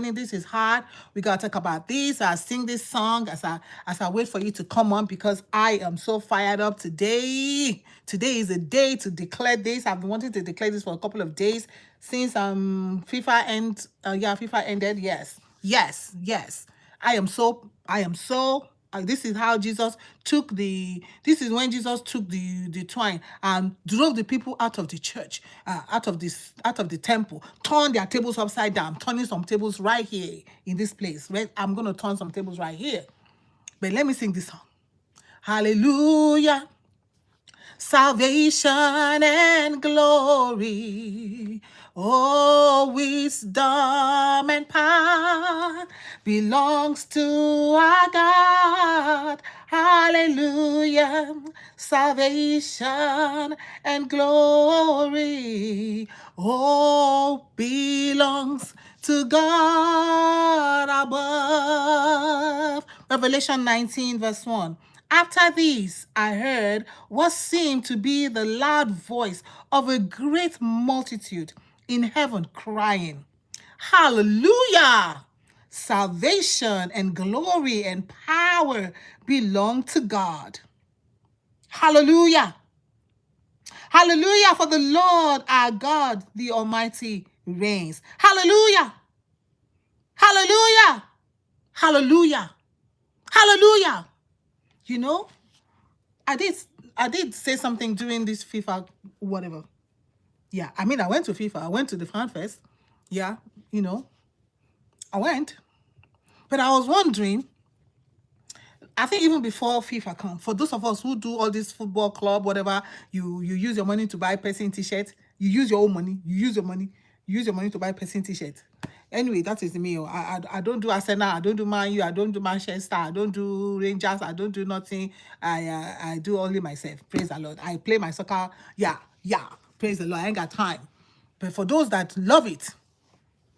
morning. This is hard. We gotta talk about this. I sing this song as I wait for you to come on because I am so fired up today. Today is a day to declare this. I've been wanting to declare this for a couple of days since FIFA ended. Yes. This is how Jesus took this is when Jesus took the twine and drove the people out of the church, out of the temple, turned their tables upside down, turning some tables right here in this place. Right? I'm going to turn some tables right here. But let me sing this song. Hallelujah. Salvation and glory, oh, wisdom and power belongs to our God. Hallelujah. Salvation and glory, oh, belongs to God above. Revelation 19 verse 1. After these, I heard what seemed to be the loud voice of a great multitude in heaven crying, Hallelujah! Salvation and glory and power belong to God. Hallelujah! Hallelujah, for the Lord our God, the Almighty, reigns. Hallelujah! Hallelujah! Hallelujah! Hallelujah! You know, I did say something during this FIFA whatever. Yeah, I mean, I went to FIFA. I went to the fan fest. Yeah, I went. But I was wondering, I think even before FIFA come, for those of us who do all this football club, whatever, you use your money to buy person t-shirt. You use your own money. You use your money. You use your money to buy person t-shirt. Anyway, that is me. I don't do Arsenal. I don't do Man U. I don't do Manchester. I don't do Rangers. I don't do nothing. I do only myself. Praise the Lord. I play my soccer. Yeah. Praise the Lord. I ain't got time. But for those that love it,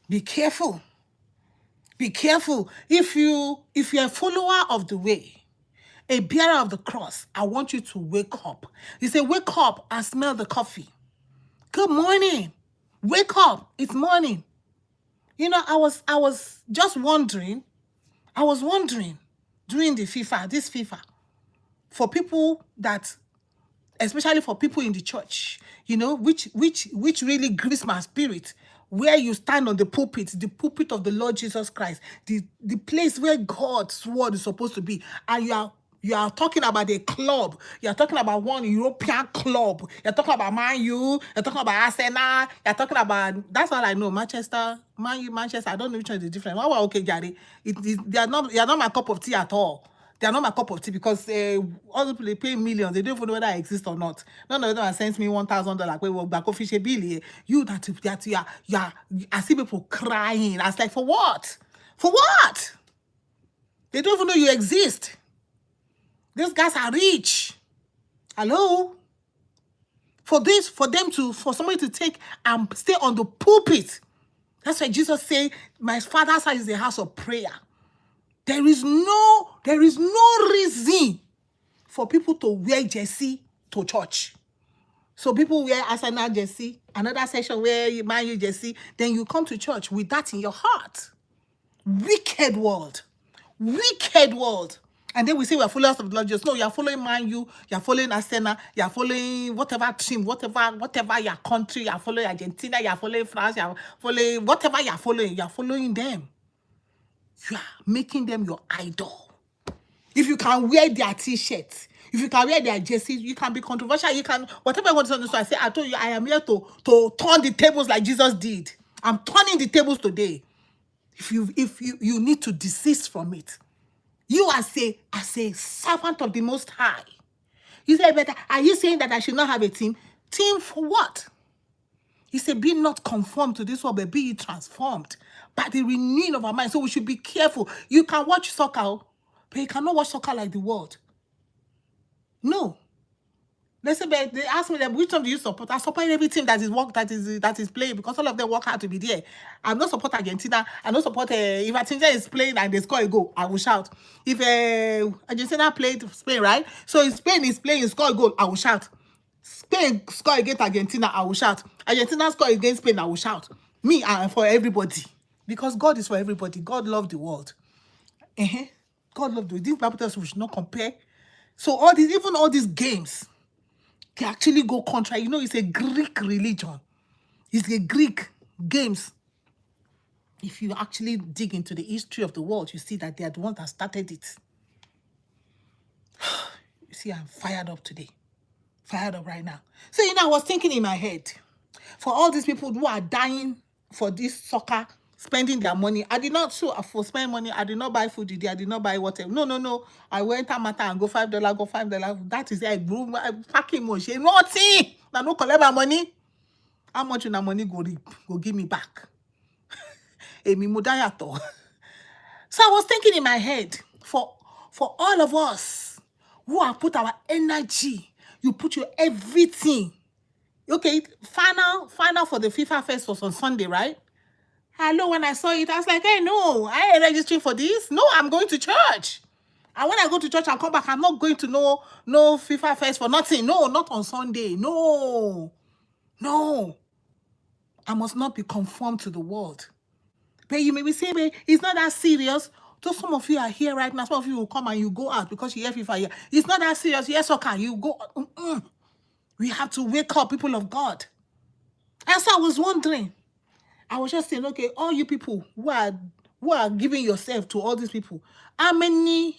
be careful. Be careful. If you're a follower of the way, a bearer of the cross, I want you to wake up. You say, wake up and smell the coffee. Good morning. Wake up. It's morning. I was just wondering. I was wondering during this FIFA, for people that, especially for people in the church, which really grieves my spirit, where you stand on the pulpit of the Lord Jesus Christ, the place where God's word is supposed to be, and you are talking about a club. You're talking about one European club. You're talking about Man U. You're talking about Arsenal. You're talking about, that's all I know. Manchester, Man U, Manchester. I don't know which one is different. Well, okay, Gary. They are not my cup of tea at all. They are not my cup of tea because all the people they pay millions. They don't even know whether I exist or not. None of them have sent me $1,000. Wait, back official bill. You I see people crying. I was like, for what? For what? They don't even know you exist. These guys are rich. Hello? For somebody to take and stay on the pulpit. That's why Jesus said, my Father's house is a house of prayer. There is no reason for people to wear jersey to church. So people wear Arsenal jersey, another section where Man U jersey, then you come to church with that in your heart. Wicked world. And then we say we're followers of the Lord Jesus. No, you're following Man U, you're following Arsenal, you're following whatever team, whatever your country, you're following Argentina, you're following France, you're following whatever you're following them. You are making them your idol. If you can wear their t-shirts, if you can wear their jerseys, you can be controversial. You can, whatever I want to do. So I told you, I am here to turn the tables like Jesus did. I'm turning the tables today. If you need to desist from it. You as a servant of the Most High. You say, better, are you saying that I should not have a team? Team for what? He said, be not conformed to this world, but be transformed by the renewing of our mind. So we should be careful. You can watch soccer, but you cannot watch soccer like the world. No. They ask me that which one do you support? I support every team that is playing because all of them work hard to be there. I don't support Argentina. I don't support if Argentina is playing and they score a goal, I will shout. If Argentina played Spain, right? So if Spain is playing, score a goal, I will shout. Spain score against Argentina, I will shout. Argentina score against Spain, I will shout. Me and for everybody. Because God is for everybody. God loved the world. God loved the world. This Bible tells us we should not compare. So all these, even all these games, they actually go contrary. You know, it's a Greek religion. It's a Greek games. If you actually dig into the history of the world, you see that they are the ones that started it. You see, I'm fired up today. Fired up right now. So, I was thinking in my head, for all these people who are dying for this soccer, spending their money, I did not for spend money. I did not buy food today. I did not buy whatever. No. I went to Mata and go $5, go $5. That is it. I grew packing much. Nothing. I no collect my money. How much of that money go give me back? So I was thinking in my head, for all of us who have put our energy, you put your everything. Okay, final for the FIFA Fest was on Sunday, right? Hello, when I saw it, I was like, hey, no, I ain't registering for this. No, I'm going to church. And when I go to church and come back, I'm not going to no FIFA Fest for nothing. No, not on Sunday. No. I must not be conformed to the world. But you may be saying, but it's not that serious. So some of you are here right now. Some of you will come and you go out because you hear FIFA here. It's not that serious. Yes, okay. You go. We have to wake up, people of God. And so I was wondering. I was just saying, okay, all you people who are giving yourself to all these people, how many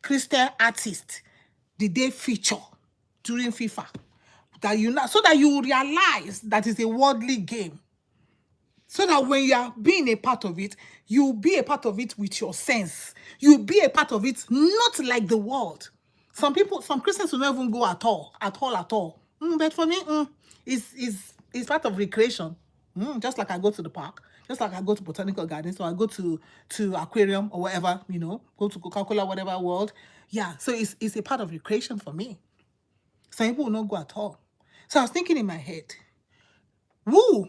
Christian artists did they feature during FIFA? So that you realize that it's a worldly game. So that when you are being a part of it, you'll be a part of it with your sense. You'll be a part of it, not like the world. Some Christians will not even go at all. But for me, it's part of recreation. Just like I go to the park, just like I go to botanical gardens, or I go to aquarium or whatever, go to Coca-Cola, whatever world. Yeah, so it's a part of recreation for me. Some people will not go at all. So I was thinking in my head, all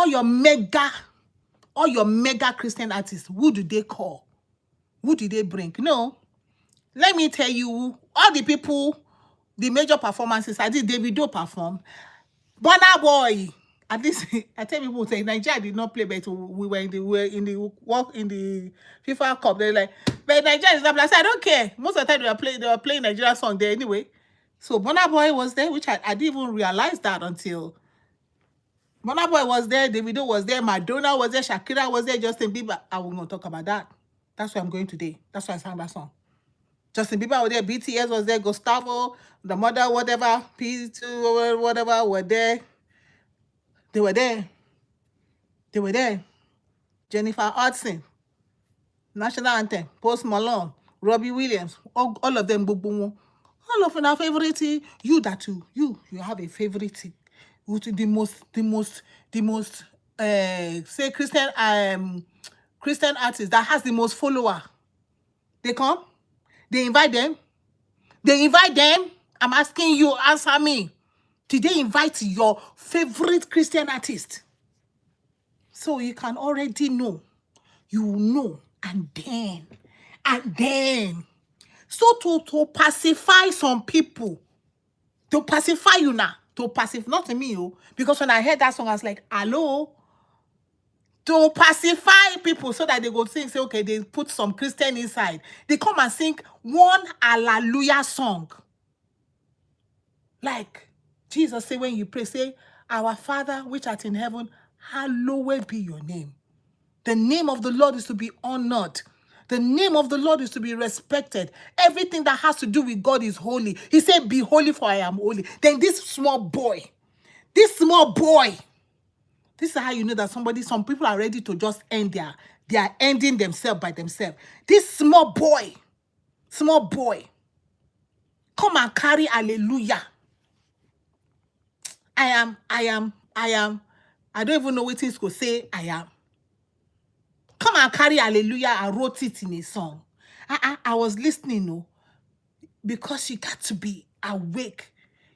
your mega Christian artists, who do they call? Who do they bring? No. Let me tell you, all the people, the major performances, I did Davido perform. Burna Boy. At least I tell people say Nigeria did not play, but we were in the FIFA Cup. They're like, but Nigeria is not. I said, I don't care. Most of the time they were playing Nigeria song there anyway. So Burna Boy was there, which I didn't even realize that until Burna Boy was there, Davido was there, Madonna was there, Shakira was there, Justin Bieber. I will not talk about that. That's where I'm going today. That's why I sang that song. Justin Bieber was there, BTS was there, Gustavo, the mother, whatever, P2, whatever, were there. They were there. Jennifer Hudson, National Anthem, Post Malone, Robbie Williams, all of them, all of them are favorite. You have a favorite. The most say Christian artist that has the most follower. They come, they invite them. I'm asking you, answer me. Did they invite your favorite Christian artist? So you can already know. And then. So to pacify some people, to pacify you now, not to me, because when I heard that song, I was like, hello? To pacify people so that they go sing, say, okay, they put some Christian inside. They come and sing one hallelujah song. Like Jesus say when you pray, say, our Father which art in heaven, hallowed be your name. The name of the Lord is to be honored. The name of the Lord is to be respected. Everything that has to do with God is holy. He said, be holy for I am holy. Then this small boy, this is how you know that some people are ready to just end they are ending themselves by themselves. This small boy, come and carry hallelujah. I am. I don't even know what things could say I am. Come and carry hallelujah and wrote it in a song. I was listening, because you got to be awake.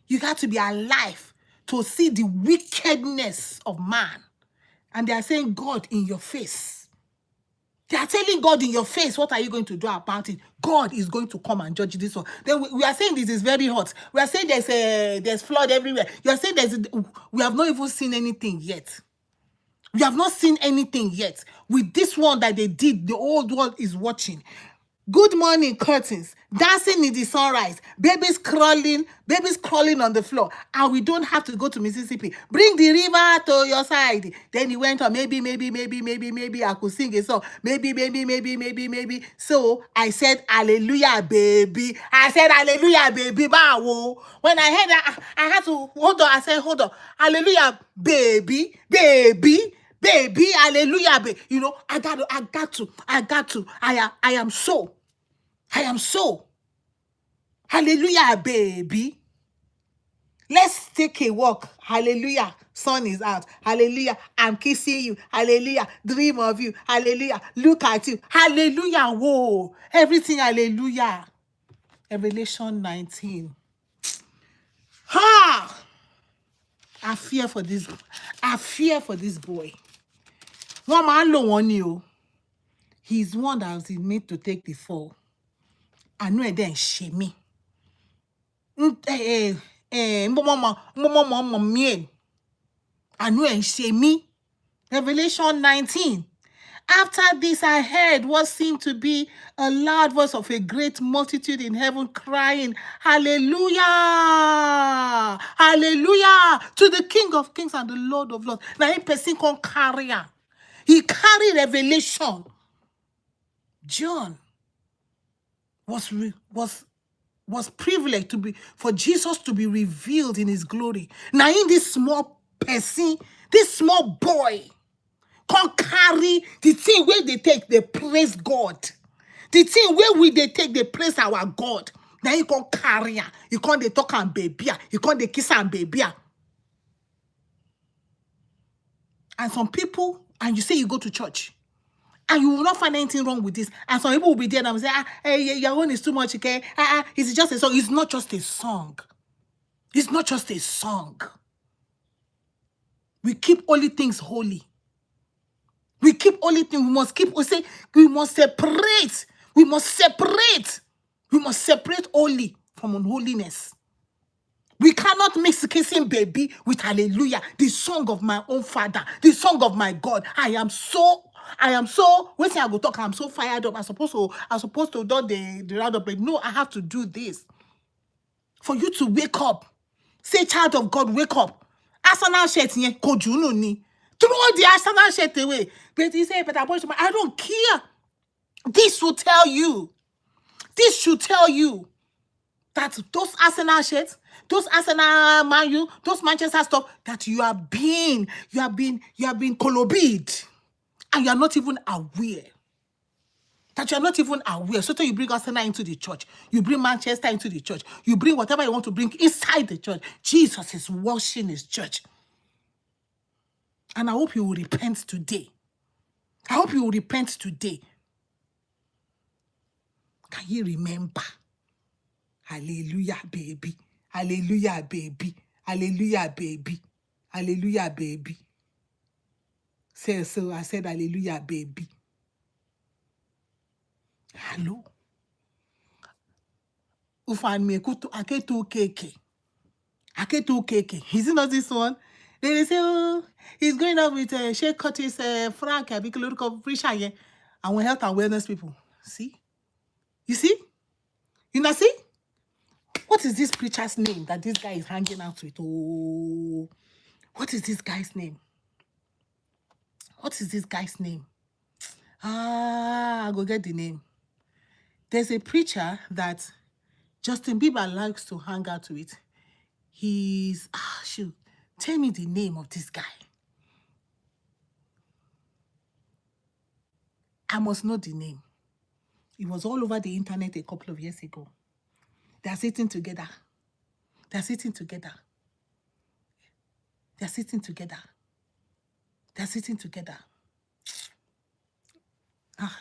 You got to be alive to see the wickedness of man. And they are saying God in your face. They are telling God in your face, what are you going to do about it? God is going to come and judge this one. Then we are saying this is very hot. We are saying there's flood everywhere. You are saying we have not even seen anything yet. You have not seen anything yet. With this one that they did, the old world is watching. Good morning, curtains, dancing in the sunrise, babies crawling on the floor, and we don't have to go to Mississippi. Bring the river to your side. Then he went on, maybe I could sing a song. Maybe. So I said, hallelujah, baby. I said, hallelujah, baby. Bawo. When I heard that, I had to, hold on. I said, hold on. Hallelujah, baby. Hallelujah, baby. You know, I got to. I am so. Hallelujah, baby. Let's take a walk. Hallelujah. Sun is out. Hallelujah. I'm kissing you. Hallelujah. Dream of you. Hallelujah. Look at you. Hallelujah. Whoa. Everything. Hallelujah. Revelation 19. Ha! I fear for this boy. One man lo one you. He's one that was made to take the fall. I know it then shame me. I know it shame me. Revelation 19. After this, I heard what seemed to be a loud voice of a great multitude in heaven crying, hallelujah, hallelujah, to the King of Kings and the Lord of Lords. Now, a person called carrier. He carried revelation. John was privileged for Jesus to be revealed in his glory. Now, in this small person, this small boy, can't carry the thing where they praise God. The thing where they praise our God. Now you can't carry her. You can't they talk and baby. You can't they kiss and baby. And some people, and you say you go to church, and you will not find anything wrong with this. And some people will be there and will say, hey, your own is too much, okay? It's just a song. It's not just a song. It's not just a song. We keep holy things holy. We keep holy things. We must separate. We must separate holy from unholiness. We cannot mix kissing baby with hallelujah, the song of my own father, the song of my God. I am so, when I go talk, I'm so fired up. I'm supposed to do the roundup, but no, I have to do this. For you to wake up. Say, child of God, wake up. Arsenal shirt nye kojunu ni. Throw the Arsenal shirt away. But he said, but I don't care. This should tell you that those Arsenal shirts, those Arsenal Man U, those Manchester stuff, that you have been colobid, and you are not even aware. That you are not even aware. So you bring Arsenal into the church. You bring Manchester into the church. You bring whatever you want to bring inside the church. Jesus is washing his church. And I hope you will repent today. Can you remember? Hallelujah, baby. Hallelujah, baby. Hallelujah, baby. Hallelujah, baby. So I said, hallelujah, baby. Hello. Ufan me kutu aketu keke. Is it not this one? They say, oh, he's going up with Sheikh Curtis Frank, a big look of preacher, and we health and wellness people. See? You see? You know, see? What is this preacher's name that this guy is hanging out with? Oh, what is this guy's name? I go get the name. There's a preacher that Justin Bieber likes to hang out with. He's, shoot, tell me the name of this guy. I must know the name. It was all over the internet a couple of years ago. They're sitting together.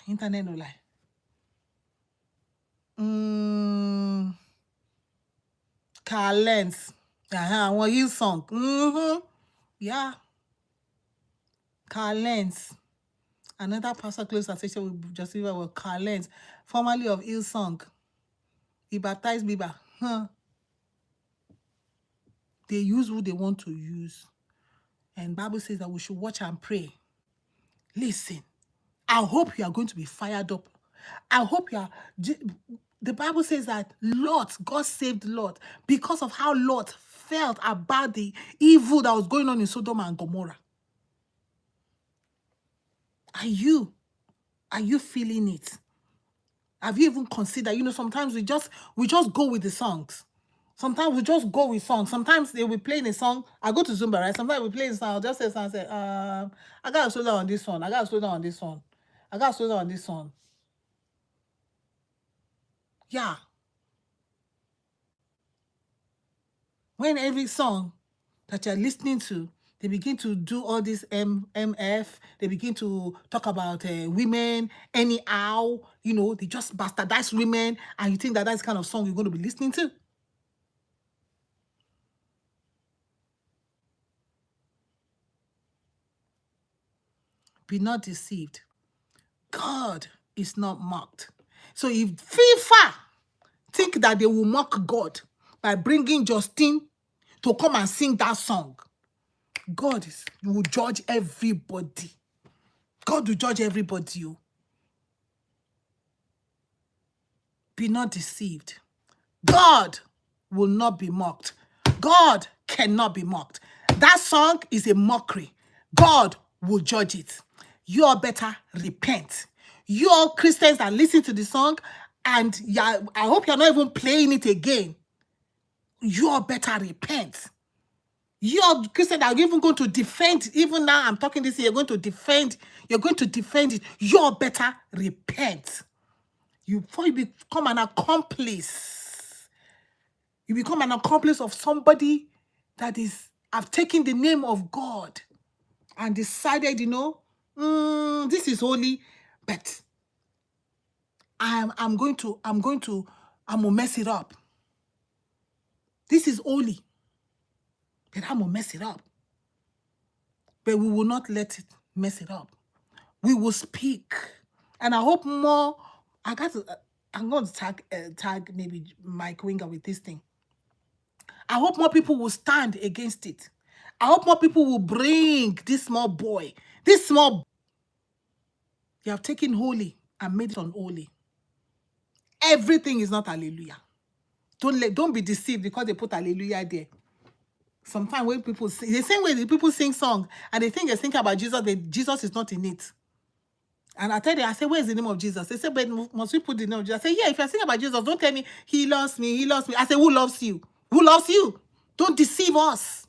Internet no lie. Carl Lenz. I want you song. Yeah. Carl Lenz. Another pastor close association with Justin Bieber was Carl Lenz, formerly of Hillsong. He baptized Bieber. They use who they want to use. And Bible says that we should watch and pray Listen, I hope you are going to be fired up. I hope you are. The Bible says that Lot, God saved Lot because of how Lot felt about the evil that was going on in Sodom and Gomorrah. Are you feeling it? Have you even considered? Sometimes we just go with the songs. Sometimes we just go with songs. Sometimes they will play a song. I go to Zumba, right? Sometimes we play a song. I'll just say something. I gotta slow down on this one. I gotta slow down on this one. I gotta slow down on this one. Yeah. When every song that you're listening to, they begin to do all this MF. They begin to talk about women anyhow. They just bastardize women, and you think that that's the kind of song you're going to be listening to. Be not deceived. God is not mocked. So if FIFA think that they will mock God by bringing Justin to come and sing that song, God will judge everybody. God will judge everybody. Be not deceived. God will not be mocked. God cannot be mocked. That song is a mockery. God will judge it. You all better repent. You all Christians that listen to the song, and I hope you're not even playing it again. You all better repent. You all Christians that are even going to defend, even now I'm talking this, you're going to defend it. You all better repent. Before you become an accomplice. You become an accomplice of somebody that have taken the name of God and decided, this is holy, but I'm gonna mess it up. This is holy, but I'm gonna mess it up. But we will not let it mess it up. We will speak, and I hope more. I'm going to tag maybe Mike Winger with this thing. I hope more people will stand against it. I hope more people will bring this small boy. You have taken holy and made it unholy. Everything is not hallelujah. Don't be deceived because they put hallelujah there. Sometimes when people sing, the same way the people sing songs and they think they're thinking about Jesus, Jesus is not in it. And I tell them, I say, where's the name of Jesus? They say, but must we put the name of Jesus? I say, yeah, if you're thinking about Jesus, don't tell me he loves me. I say, who loves you? Who loves you? Don't deceive us.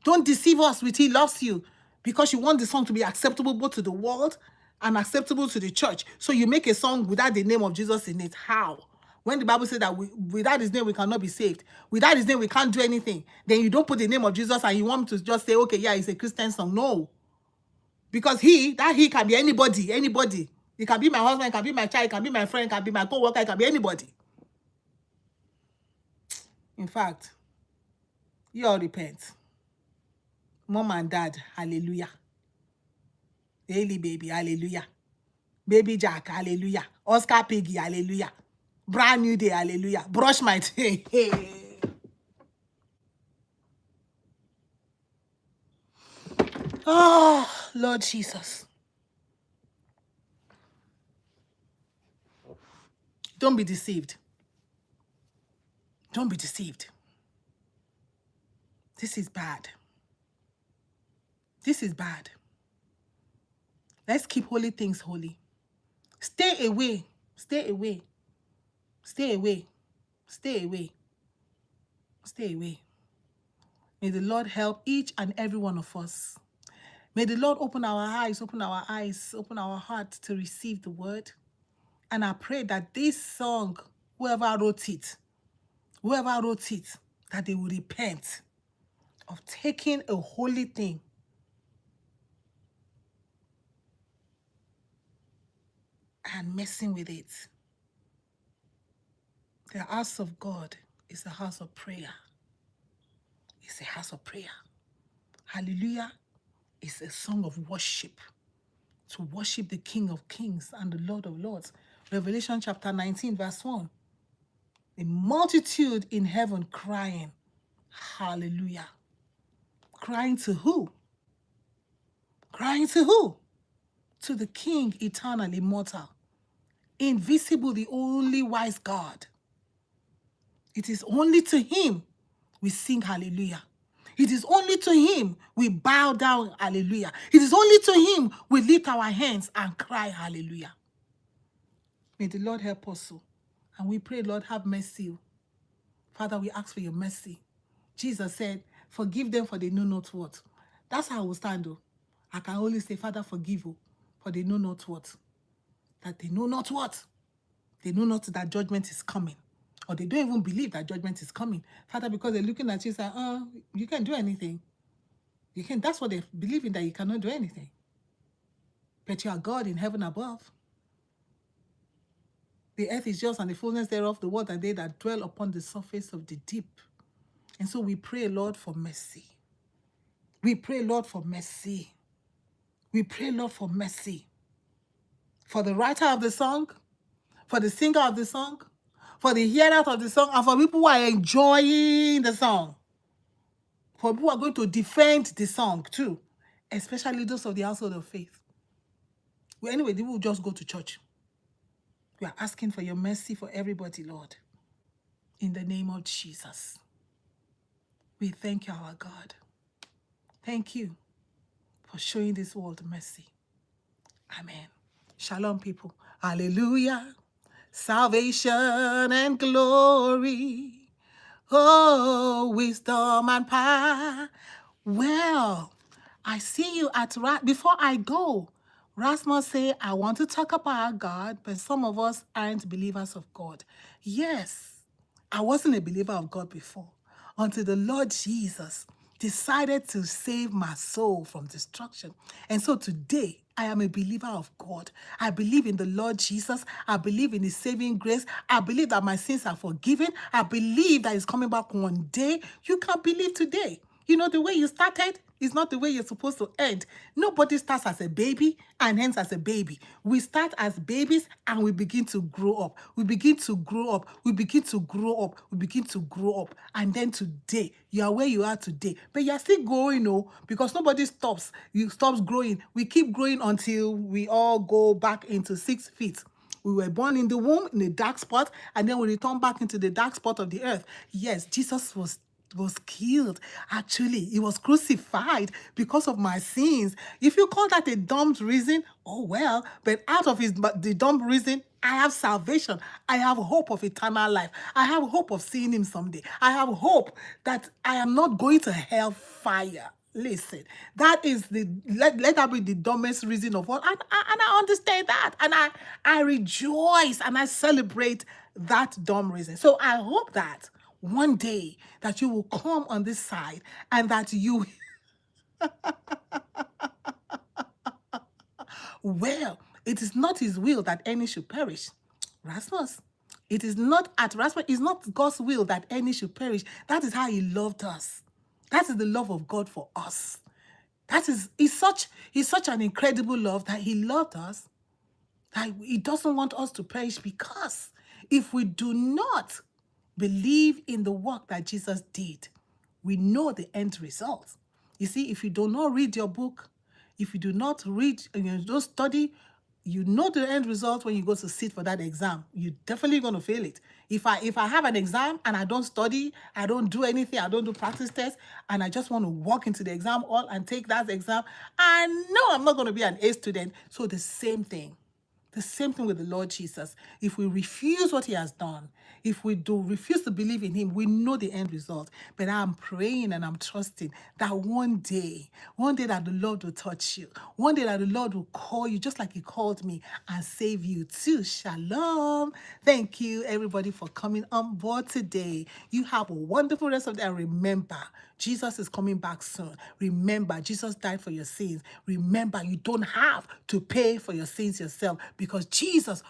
Don't deceive us with he loves you, because you want the song to be acceptable both to the world and acceptable to the church. So you make a song without the name of Jesus in it. How? When the Bible says that without his name we cannot be saved, without his name we can't do anything, then you don't put the name of Jesus and you want to just say, okay, yeah, it's a Christian song. No. Because he can be anybody. It can be my husband, it can be my child, it can be my friend, it can be my co-worker, it can be anybody. In fact, you all repent. Mom and dad, hallelujah. Haley baby, hallelujah. Baby Jack, hallelujah. Oscar Piggy, hallelujah. Brand new day, hallelujah. Brush my teeth. Oh, Lord Jesus. Don't be deceived. Don't be deceived. This is bad. This is bad. Let's keep holy things holy. Stay away. Stay away. Stay away. Stay away. Stay away. May the Lord help each and every one of us. May the Lord open our eyes, open our hearts to receive the word. And I pray that this song, whoever wrote it, that they will repent of taking a holy thing and messing with it. The house of God is a house of prayer. It's a house of prayer. Hallelujah is a song of worship, to worship the King of Kings and the Lord of Lords. Revelation chapter 19, verse 1. A multitude in heaven crying, hallelujah. Crying to who? Crying to who? to the King, eternal, immortal, invisible, the only wise God. It is only to him we sing hallelujah. It is only to him we bow down, hallelujah. It is only to him we lift our hands and cry hallelujah. May the Lord help us so. And we pray, Lord, have mercy. Father, we ask for your mercy. Jesus said, forgive them for they know not what. That's how I will stand, though. I can only say, Father, forgive you, for they know not what. That they know not what. They know not that judgment is coming. Or they don't even believe that judgment is coming. Father, because they're looking at you and say, you can't do anything. You can't. That's what they believe in, that you cannot do anything. But you are God in heaven above. The earth is yours and the fullness thereof, the world and they that dwell upon the surface of the deep. And so we pray, Lord, for mercy. We pray, Lord, for mercy. We pray, Lord, for mercy. For the writer of the song, for the singer of the song, for the hearer of the song, and for people who are enjoying the song. For people who are going to defend the song too, especially those of the household of faith. Well, anyway, they will just go to church. We are asking for your mercy for everybody, Lord. In the name of Jesus. We thank you, our God. Thank you for showing this world mercy. Amen. Shalom, people. Hallelujah. Salvation and glory. Oh, wisdom and power. Well, I see you at before I go. Rasmus say, I want to talk about God, but some of us aren't believers of God. Yes, I wasn't a believer of God before until the Lord Jesus decided to save my soul from destruction. And so today, I am a believer of God. I believe in the Lord Jesus. I believe in his saving grace. I believe that my sins are forgiven. I believe that he's coming back one day. You can believe today. You know, the way you started is not the way you're supposed to end. Nobody starts as a baby and ends as a baby. We start as babies and we begin to grow up. We begin to grow up. We begin to grow up. We begin to grow up. And then today, you are where you are today. But you're still growing, because nobody stops. You stops growing. We keep growing until we all go back into 6 feet. We were born in the womb, in a dark spot, and then we return back into the dark spot of the earth. Yes, Jesus was killed. Actually, he was crucified because of my sins. If you call that a dumb reason, oh well, but out of the dumb reason, I have salvation. I have hope of eternal life. I have hope of seeing him someday. I have hope that I am not going to hellfire. Listen, that is let that be the dumbest reason of all. And I understand that. And I rejoice and I celebrate that dumb reason. So I hope that one day that you will come on this side and that you well, it is not his will that any should perish. Rasmus, it is not God's will that any should perish. That is how he loved us. That is the love of God for us. He's such an incredible love that he loved us, that he doesn't want us to perish, because if we do not believe in the work that Jesus did, we know the end result. You see, if you do not read your book, if you do not read and you don't study, you know the end result when you go to sit for that exam. You're definitely going to fail it. If I have an exam and I don't study, I don't do anything, I don't do practice tests, and I just want to walk into the exam hall and take that exam, I know I'm not going to be an A student. So the same thing. The same thing with the Lord Jesus. If we refuse what he has done, if we do refuse to believe in him, we know the end result. But I'm praying and I'm trusting that one day that the Lord will touch you. One day that the Lord will call you just like he called me and save you too. Shalom. Thank you, everybody, for coming on board today. You have a wonderful rest of the day. And remember, Jesus is coming back soon. Remember, Jesus died for your sins. Remember, you don't have to pay for your sins yourself, because Jesus